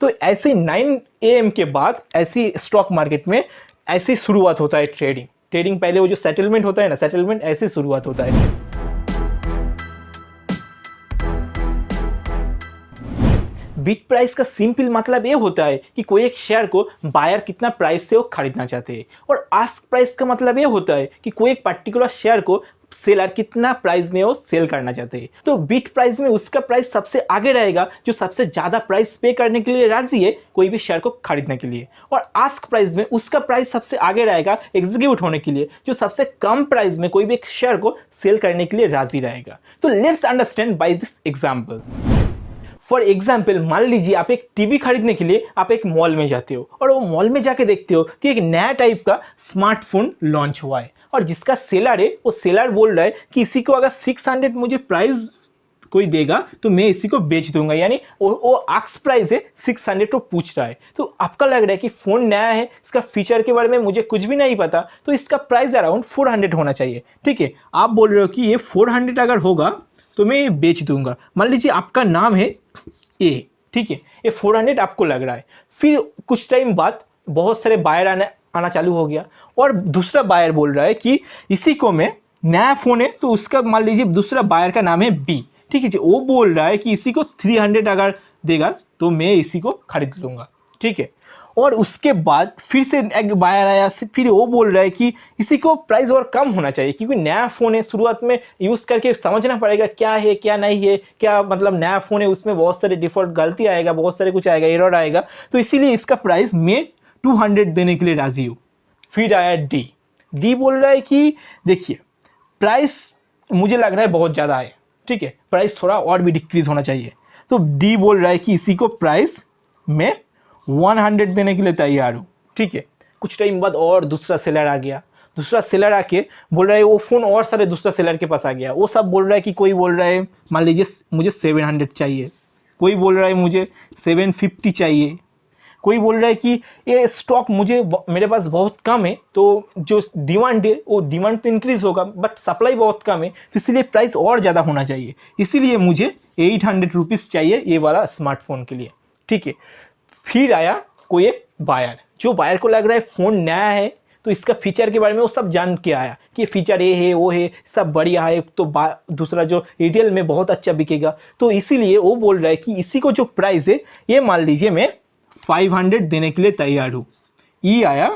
तो ऐसे 9 AM के बाद ऐसी स्टॉक मार्केट में ऐसी शुरुआत होता है ट्रेडिंग पहले वो जो सेटलमेंट होता है ना, सेटलमेंट ऐसी शुरुआत होता है। बिड प्राइस का सिंपल मतलब ये होता है कि कोई एक शेयर को बायर कितना प्राइस से वो खरीदना चाहते हैं, और आस्क प्राइस का मतलब ये होता है कि कोई एक पर्टिकुलर शेयर को सेलर कितना प्राइस में वो सेल करना चाहते हैं। तो बिड प्राइस में उसका प्राइस सबसे आगे रहेगा जो सबसे ज़्यादा प्राइस पे करने के लिए राजी है कोई भी शेयर को खरीदने के लिए, और आस्क प्राइस में उसका प्राइस सबसे आगे रहेगा एग्जीक्यूट होने के लिए जो सबसे कम प्राइस में कोई भी एक शेयर को सेल करने के लिए राजी रहेगा। तो let's understand by this example. For example, मान लीजिए आप एक टीवी खरीदने के लिए आप एक मॉल में जाते हो, और वो मॉल में जाके देखते हो कि एक नया टाइप का स्मार्टफोन लॉन्च हुआ है, और जिसका सेलर है वो सेलर बोल रहा है कि इसी को अगर 600 मुझे प्राइस कोई देगा तो मैं इसी को बेच दूंगा, यानी वो आस्क प्राइस है 600 को पूछ रहा है। तो आपका लग रहा है कि फ़ोन नया है, इसका फीचर के बारे में मुझे कुछ भी नहीं पता, तो इसका प्राइस अराउंड 400 होना चाहिए। ठीक है, आप बोल रहे हो कि ये 400 अगर होगा तो मैं ये बेच दूंगा। मान लीजिए आपका नाम है ए, ठीक है, ये 400 आपको लग रहा है। फिर कुछ टाइम बाद बहुत सारे बायर आना चालू हो गया, और दूसरा बायर बोल रहा है कि इसी को मैं, नया फ़ोन है तो उसका मान लीजिए दूसरा बायर का नाम है बी, ठीक है जी, वो बोल रहा है कि इसी को 300 अगर देगा तो मैं इसी को खरीद लूँगा। ठीक है, और उसके बाद फिर से एक बायर आया, फिर वो बोल रहा है कि इसी को प्राइस और कम होना चाहिए क्योंकि नया फ़ोन है, शुरुआत में यूज़ करके समझना पड़ेगा क्या है क्या नहीं है, क्या मतलब नया फ़ोन है उसमें बहुत सारे डिफ़ॉल्ट गलती आएगा, बहुत सारे कुछ आएगा, एरर आएगा, तो इसीलिए इसका प्राइस मैं 200 देने के लिए राज़ी हूँ। फिर आया डी बोल रहा है कि देखिए प्राइस मुझे लग रहा है बहुत ज़्यादा है, ठीक है, प्राइस थोड़ा और भी डिक्रीज़ होना चाहिए। तो डी बोल रहा है कि इसी को प्राइस मैं 100 देने के लिए तैयार हूँ। ठीक है, कुछ टाइम बाद और दूसरा सेलर आ गया, दूसरा सेलर आके बोल रहा है वो फ़ोन और सारे दूसरा सेलर के पास आ गया, वो सब बोल रहा है कि कोई बोल रहा है मान लीजिए मुझे 700 चाहिए, कोई बोल रहा है मुझे 750 चाहिए, कोई बोल रहा है कि ये स्टॉक मेरे पास बहुत कम है, तो जो डिमांड है वो डिमांड तो इंक्रीज़ होगा बट सप्लाई बहुत कम है, तो इसीलिए प्राइस और ज़्यादा होना चाहिए, इसीलिए मुझे 800 रुपीज़ चाहिए ये वाला स्मार्टफोन के लिए। ठीक है, फिर आया कोई एक बायर, जो बायर को लग रहा है फ़ोन नया है तो इसका फीचर के बारे में वो सब जान के आया कि ये फीचर ये है वो है सब बढ़िया है, तो दूसरा जो रिटेल में बहुत अच्छा बिकेगा, तो इसीलिए वो बोल रहा है कि इसी को जो प्राइस है ये मान लीजिए मैं 500 देने के लिए तैयार हूँ। ई आया,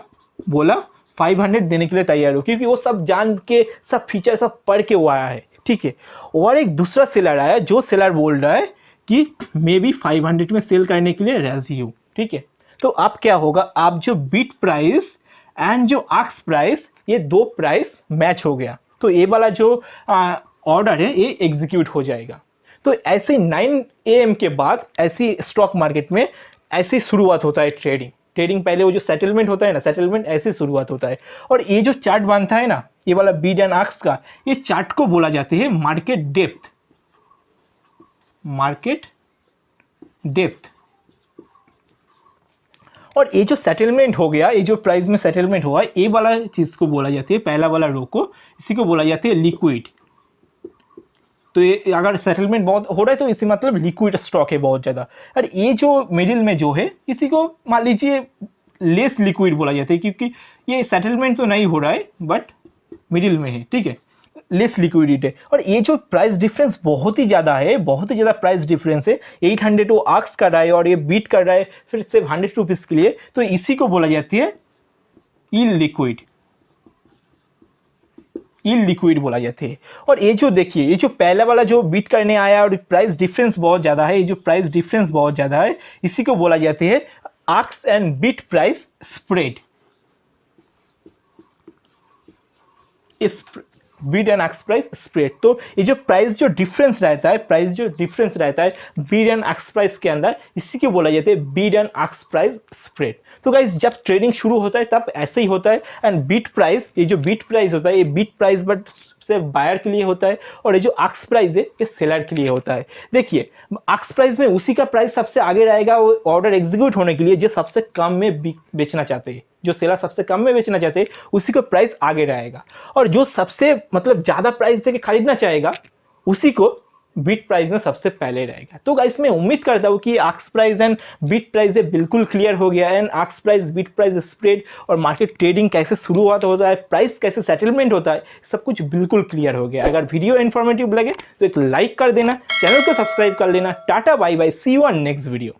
बोला 500 देने के लिए तैयार हूँ, क्योंकि वो सब जान के सब फीचर सब पढ़ के वो आया है। ठीक है, और एक दूसरा सेलर आया, जो सेलर बोल रहा है कि मैं भी 500 में सेल करने के लिए राजी हूँ। ठीक है, तो अब क्या होगा, आप जो बिड प्राइस एंड जो आस्क प्राइस, ये दो प्राइस मैच हो गया, तो ये वाला जो ऑर्डर है ये एग्जीक्यूट हो जाएगा। तो ऐसे 9 AM के बाद ऐसी स्टॉक मार्केट में ऐसी शुरुआत होता है ट्रेडिंग पहले वो जो सेटलमेंट होता है ना, सेटलमेंट ऐसी शुरुआत होता है। और ये जो चार्ट बनता है ना, ये वाला बिड एंड आस्क का, ये चार्ट को बोला जाता है मार्केट डेप्थ। और ये जो सेटलमेंट हो गया, ये जो प्राइस में सेटलमेंट हुआ, ये वाला चीज़ को बोला जाती है, पहला वाला रो को, इसी को बोला जाती है लिक्विड। तो ये अगर सेटलमेंट बहुत हो रहा है तो इसी मतलब लिक्विड स्टॉक है बहुत ज़्यादा। और ये जो मिडिल में जो है इसी को मान लीजिए लेस लिक्विड बोला जाता है, क्योंकि ये सेटलमेंट तो नहीं हो रहा है बट मिडिल में है। ठीक है, लेस लिक्विडिटी है। और ये जो प्राइस डिफरेंस बहुत ही ज़्यादा है, बहुत ही ज़्यादा प्राइस डिफरेंस है, 800 वो आस्क कर रहा है और ये बीट कर रहा है फिर सिर्फ 100 रुपीज़ के लिए, तो इसी को बोला जाती है इलिक्विड बोला जाती है। और ये जो देखिए, ये जो पहला वाला जो बीट करने आया और प्राइस डिफरेंस बहुत ज़्यादा है, ये जो प्राइस डिफरेंस बहुत ज़्यादा है, इसी को बोला जाती है ask and bid price spread. Bid and ask price spread. तो ये जो प्राइस जो डिफरेंस रहता है बीड एंड आस्क प्राइस के अंदर, इसी को बोला जाता है Beed and ask price spread. तो गाइस जब ट्रेडिंग शुरू होता है तब ऐसे ही होता है। एंड बीट प्राइस, ये जो बीट प्राइस होता है ये बीट प्राइस बट सिर्फ बायर के लिए होता है, और ये जो आस्क प्राइस है ये सेलर के लिए होता है। देखिए आस्क प्राइस में उसी का प्राइस सबसे आगे रहेगा वो ऑर्डर एग्जीक्यूट होने के लिए जो सबसे कम में बेचना चाहते हैं, जो सेलर सबसे कम में बेचना चाहते हैं उसी का प्राइस आगे रहेगा, और जो सबसे मतलब ज़्यादा प्राइस देके खरीदना चाहेगा उसी को बिट प्राइस में सबसे पहले रहेगा। तो गाइस मैं उम्मीद करता हूँ कि ask price and bit price ये बिल्कुल क्लियर हो गया है। And ask price, bit price spread और मार्केट ट्रेडिंग कैसे शुरू होता है, प्राइस कैसे सेटलमेंट होता है, सब कुछ बिल्कुल क्लियर हो गया। अगर वीडियो इन्फॉर्मेटिव लगे तो एक लाइक कर देना, चैनल को सब्सक्राइब कर लेना। Tata bye bye, see you on next video.